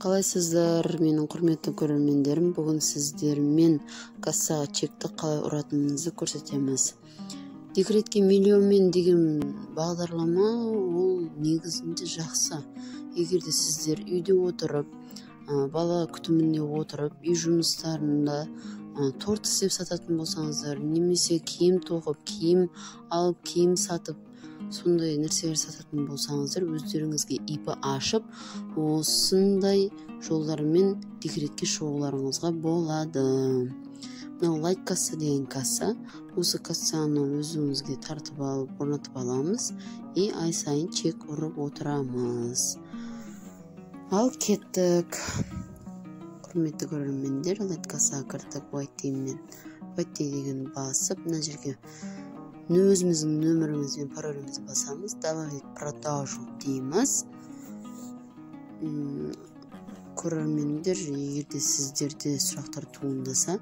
Қалайсыздар, менің құрметті көрермендерім. Бүгін сіздермен кассаға чекті қалай ұратыныңызды көрсетеміз. Декретке миллионмен деген бағдарлама ол негізінде жақсы. Егер де сіздер үйде отырып, бала күтімінде отырып, үй жұмыстарында торт істеп сататын болсаңыздар, немесе киім тоқып, киім алып, киім сатып, сондай нәрселер сататын болсаңыздар, өздеріңізге ИП ашып, осындай жолдармен декретке шығуларыңызға болады. Мынау лайк касса деген касса. Осы кассаны өзіңізге тартып алып, орнатып аламыз и ай сайын чек ұрып отырамыз. Ал кеттік. Құрметті көрермендер, лайк кассаға кірдік. White деген басып, мына жерге өзіміздің нөміріміз бен паролімізді басамыз. Добавить продажу дейміз. Көрермендер, егерде сіздерде сұрақтар туындаса,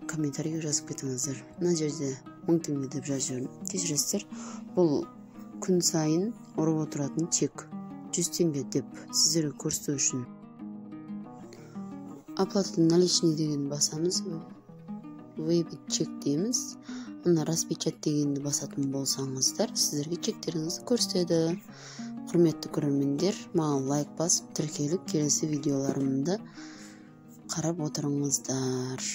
комментарийге жазып кетіңіздер. Мына жерде 1000 теңге деп жазып жүрмін. Кешіресіздер, бұл күн сайын ұрып отыратын чек 100 теңге деп сіздерге көрсету үшін. Оплата наличный деген басамыз. Вебит чек дейміз. Мына распечат дегенді басатын болсаңыздар, сіздерге чектеріңізді көрсетеді. Құрметті көрермендер, маған лайк басып, тіркеліп, келесі видеоларымды қарап отырыңыздар.